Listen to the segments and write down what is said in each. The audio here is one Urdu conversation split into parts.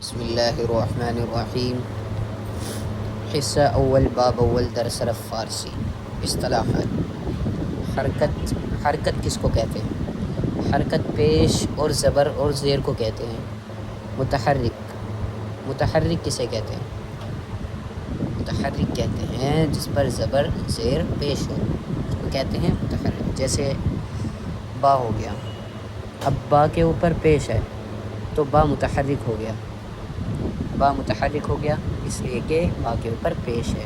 بسم اللہ الرحمن الرحیم۔ حصہ اول، باب اول، درس رف فارسی۔ اصطلاحات۔ حرکت کس کو کہتے ہیں؟ حرکت پیش اور زبر اور زیر کو کہتے ہیں۔ متحرک کسے کہتے ہیں؟ متحرک کہتے ہیں جس پر زبر زیر پیش ہو، اس کو کہتے ہیں متحرک۔ جیسے با ہو گیا، اب با کے اوپر پیش ہے تو با متحرک ہو گیا۔ با متحرک ہو گیا اس لیے کہ با کے اوپر پیش ہے۔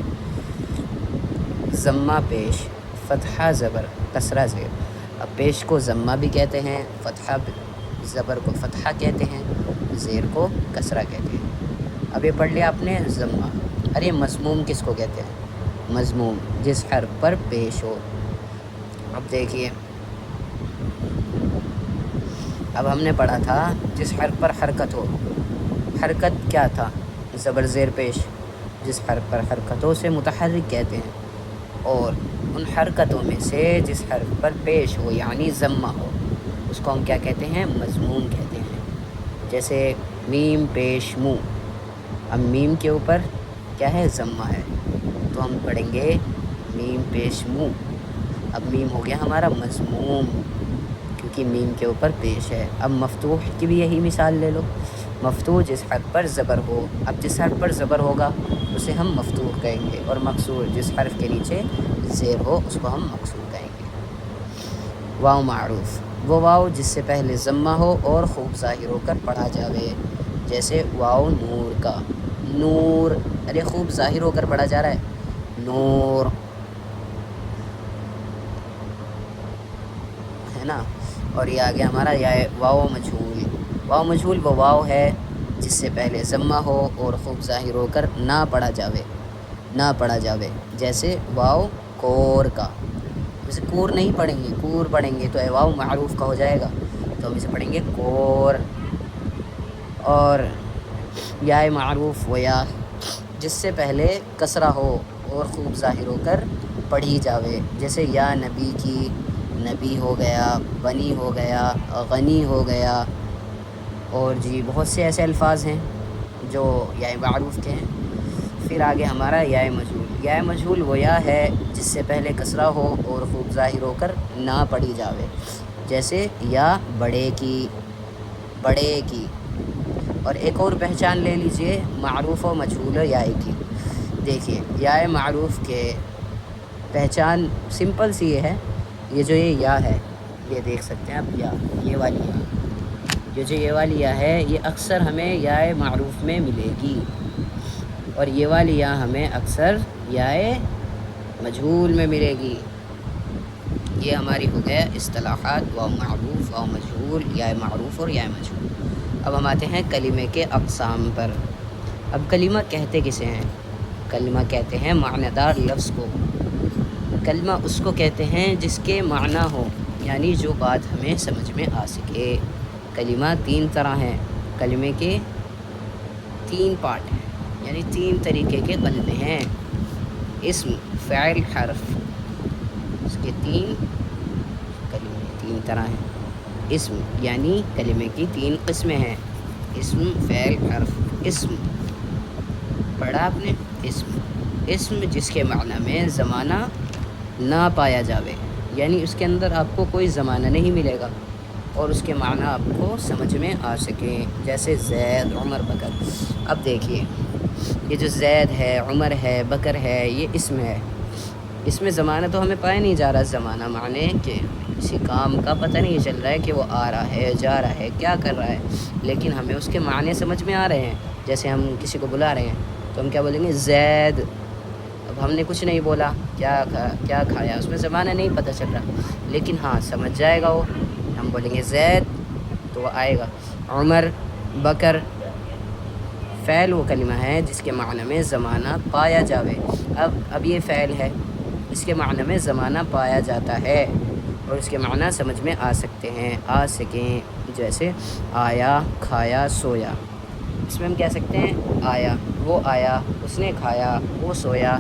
ضمہ پیش، فتحہ زبر، کسرہ زیر۔ اب پیش کو ضمہ بھی کہتے ہیں، فتحہ زبر کو فتحہ کہتے ہیں، زیر کو کسرہ کہتے ہیں۔ اب یہ پڑھ لیا آپ نے ضمہ۔ ارے مضموم کس کو کہتے ہیں؟ مضموم جس حرف پر پیش ہو۔ اب دیکھیے، اب ہم نے پڑھا تھا جس حرف پر حرکت ہو۔ حرکت کیا تھا؟ زبر زیر پیش۔ جس حرف پر حرکت ہو اسے متحرک کہتے ہیں، اور ان حرکتوں میں سے جس حرف پر پیش ہو یعنی ضمہ ہو اس کو ہم کیا کہتے ہیں؟ مضموم کہتے ہیں۔ جیسے میم پیش مو، اب میم کے اوپر کیا ہے؟ ضمہ ہے، تو ہم پڑھیں گے میم پیش مو۔ اب میم ہو گیا ہمارا مضموم کیونکہ میم کے اوپر پیش ہے۔ اب مفتوح کی بھی یہی مثال لے لو۔ مفتوح جس حرف پر زبر ہو، اب جس حرف پر زبر ہوگا اسے ہم مفتوح کہیں گے، اور مکسور جس حرف کے نیچے زیر ہو اس کو ہم مکسور کہیں گے۔ واو معروف، وہ واو جس سے پہلے ضمہ ہو اور خوب ظاہر ہو کر پڑھا جاوے۔ جیسے واو نور کا، نور، ارے خوب ظاہر ہو کر پڑھا جا رہا ہے، نور ہے نا۔ اور یہ آگے ہمارا واو مجہول۔ واو مجہول وہ واو ہے جس سے پہلے ضمہ ہو اور خوب ظاہر ہو کر نہ پڑھا جاوے۔ جیسے واو کور کا، جیسے کور نہیں پڑھیں گے، کور پڑھیں گے تو واو معروف کا ہو جائے گا، تو ہم اسے پڑھیں گے کور۔ اور یا معروف وہ یا جس سے پہلے کسرہ ہو اور خوب ظاہر ہو کر پڑھی جاوے۔ جیسے یا نبی کی، نبی ہو گیا، بنی ہو گیا، غنی ہو گیا، اور جی بہت سے ایسے الفاظ ہیں جو یا معروف کے ہیں۔ پھر آگے ہمارا یا مجہول۔ یا مجہول وہ یا ہے جس سے پہلے کسرہ ہو اور خوب ظاہر ہو کر نہ پڑھی جاوے۔ جیسے یا بڑے کی، بڑے کی۔ اور ایک اور پہچان لے لیجئے معروف و مجہول یا کی۔ دیکھیے یا معروف کے پہچان سمپل سی یہ ہے، یہ جو یہ یا ہے، یہ دیکھ سکتے ہیں آپ، یا یہ والی یا، یہ والی یا ہے یہ اکثر ہمیں یا معروف میں ملے گی، اور یہ والی یا ہمیں اکثر یا مجہول میں ملے گی۔ یہ ہماری ہو گیا اصطلاحات، واو معروف، واو مجہول، یا معروف اور یا مجہول۔ اب ہم آتے ہیں کلمے کے اقسام پر۔ اب کلمہ کہتے کسے ہیں؟ کلمہ کہتے ہیں معنی دار لفظ کو۔ کلمہ اس کو کہتے ہیں جس کے معنی ہو، یعنی جو بات ہمیں سمجھ میں آ سکے۔ کلمہ تین طرح ہیں، کلمے کے تین پارٹ ہیں، یعنی تین طریقے کے کلمے ہیں۔ اسم، فعل، حرف، اس کے تین کلمے تین طرح ہیں۔ اسم یعنی کلمے کی تین قسمیں ہیں، اسم، فعل، حرف۔ اسم پڑھا آپ نے؟ اسم جس کے معنی میں زمانہ نہ پایا جاوے، یعنی اس کے اندر آپ کو کوئی زمانہ نہیں ملے گا اور اس کے معنی آپ کو سمجھ میں آ سکیں۔ جیسے زید، عمر، بکر۔ اب دیکھیے یہ جو زید ہے، عمر ہے، بکر ہے، یہ اسم ہے۔ اس میں زمانہ تو ہمیں پایا نہیں جا رہا، زمانہ معنی کہ کسی کام کا پتہ نہیں چل رہا ہے کہ وہ آ رہا ہے، جا رہا ہے، کیا کر رہا ہے، لیکن ہمیں اس کے معنی سمجھ میں آ رہے ہیں۔ جیسے ہم کسی کو بلا رہے ہیں تو ہم کیا بولیں گے؟ زید۔ اب ہم نے کچھ نہیں بولا، کیا کھایا، اس میں زمانہ نہیں پتہ چل رہا، لیکن ہاں سمجھ جائے گا وہ، ہم بولیں گے زید تو وہ آئے گا۔ عمر، بکر۔ فعل وہ کلمہ ہے جس کے معنی میں زمانہ پایا جاوے۔ اب یہ فعل ہے، اس کے معنی میں زمانہ پایا جاتا ہے اور اس کے معنی سمجھ میں آ سکیں۔ جیسے آیا، کھایا، سویا۔ اس میں ہم کہہ سکتے ہیں آیا، وہ آیا، اس نے کھایا، وہ سویا،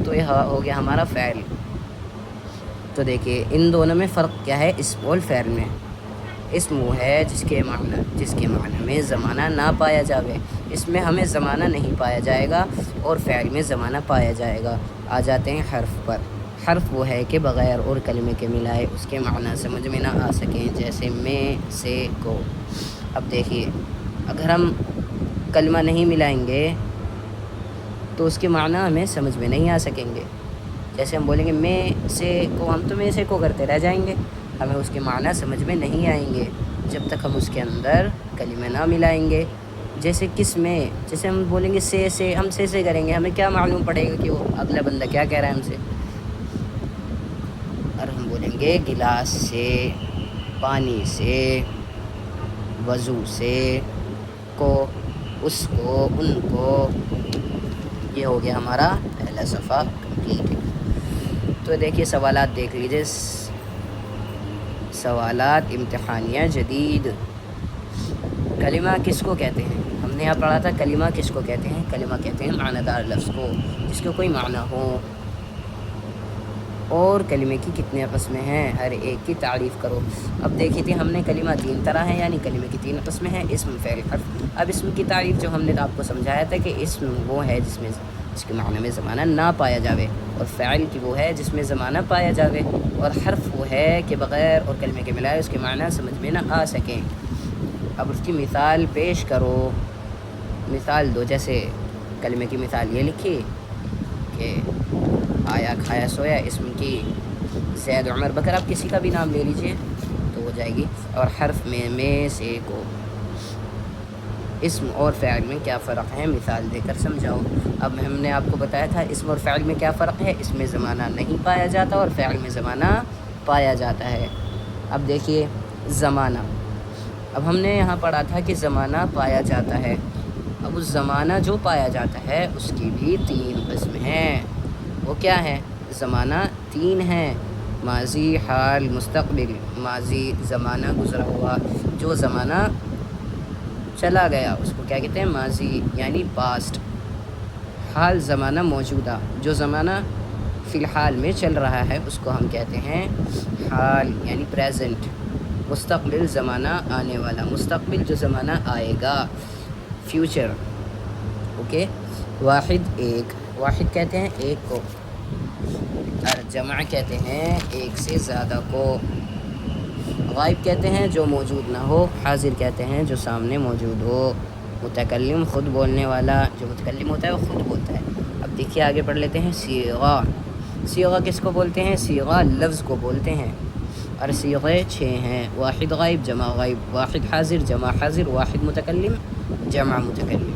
تو یہ ہو گیا ہمارا فعل۔ تو دیکھیے ان دونوں میں فرق کیا ہے، اسم اور فعل میں۔ اسم وہ ہے جس کے معنی میں زمانہ نہ پایا جاوے، اس میں ہمیں زمانہ نہیں پایا جائے گا اور فعل میں زمانہ پایا جائے گا۔ آ جاتے ہیں حرف پر۔ حرف وہ ہے کہ بغیر اور کلمے کے ملائے اس کے معنی سمجھ میں نہ آ سکیں، جیسے میں، سے، کو۔ اب دیکھیے، اگر ہم کلمہ نہیں ملائیں گے تو اس کے معنی ہمیں سمجھ میں نہیں آ سکیں گے۔ جیسے ہم بولیں گے میں سے کو، ہم تو میں سے کو کرتے رہ جائیں گے، ہمیں اس کے معنی سمجھ میں نہیں آئیں گے جب تک ہم اس کے اندر کلمہ نہ ملائیں گے۔ جیسے کس میں، جیسے ہم بولیں گے سے، ہم سے کریں گے، ہمیں کیا معلوم پڑے گا کہ وہ اگلا بندہ کیا کہہ رہا ہے ہم سے۔ اور ہم بولیں گے گلاس سے، پانی سے، وضو سے، کو، اس کو، ان کو۔ یہ ہو گیا ہمارا پہلا صفحہ کمپلیٹ۔ تو دیکھیے سوالات دیکھ لیجیے، سوالات امتحانیہ جدید۔ کلمہ کس کو کہتے ہیں؟ ہم نے یہاں پڑھا تھا کلمہ کس کو کہتے ہیں؟ کلمہ کہتے ہیں معنی دار لفظ کو، جس کو کوئی معنی ہو۔ اور کلمے کی کتنے قسمیں ہیں، ہر ایک کی تعریف کرو۔ اب دیکھیے تھے ہم نے کلمہ 3 طرح ہے، یعنی کلمے کی 3 قسمیں ہیں، اسم، فعل، حرف۔ اب اسم کی تعریف جو ہم نے آپ کو سمجھایا تھا کہ اسم وہ ہے جس کے معنی میں زمانہ نہ پایا جاوے، اور فعل کی وہ ہے جس میں زمانہ پایا جاوے، اور حرف وہ ہے کہ بغیر اور کلمے کے ملائے اس کے معنی سمجھ میں نہ آ سکیں۔ اب اس کی مثال پیش کرو، مثال دو۔ جیسے کلمے کی مثال یہ لکھی کہ آیا، کھایا، سویا۔ اسم کی زید، عمر، بکر، آپ کسی کا بھی نام لے لیجئے تو ہو جائے گی۔ اور حرف میں سے، کو۔ اسم اور فعل میں کیا فرق ہے، مثال دے کر سمجھاؤ۔ اب ہم نے آپ کو بتایا تھا اسم اور فعل میں کیا فرق ہے، اس میں زمانہ نہیں پایا جاتا اور فعل میں زمانہ پایا جاتا ہے۔ اب دیکھیے زمانہ، اب ہم نے یہاں پڑھا تھا کہ زمانہ پایا جاتا ہے۔ اب اس زمانہ جو پایا جاتا ہے اس کی بھی 3 قسم ہیں۔ وہ کیا ہے؟ زمانہ 3 ہیں، ماضی، حال، مستقبل۔ ماضی زمانہ گزرا ہوا، جو زمانہ چلا گیا اس کو کیا کہتے ہیں؟ ماضی، یعنی پاسٹ۔ حال زمانہ موجودہ، جو زمانہ فی الحال میں چل رہا ہے اس کو ہم کہتے ہیں حال، یعنی پریزنٹ۔ مستقبل زمانہ آنے والا، مستقبل جو زمانہ آئے گا، فیوچر۔ اوکے۔ واحد، ایک، واحد کہتے ہیں ایک کو، اور جمع کہتے ہیں ایک سے زیادہ کو۔ غائب کہتے ہیں جو موجود نہ ہو، حاضر کہتے ہیں جو سامنے موجود ہو۔ متکلم خود بولنے والا، جو متکلم ہوتا ہے وہ خود بولتا ہے۔ اب دیکھیے آگے پڑھ لیتے ہیں صیغہ۔ صیغہ کس کو بولتے ہیں؟ صیغہ لفظ کو بولتے ہیں، اور صیغے 6 ہیں، واحد غائب، جمع غائب، واحد حاضر، جمع حاضر، واحد متکلم، جمع متکلم۔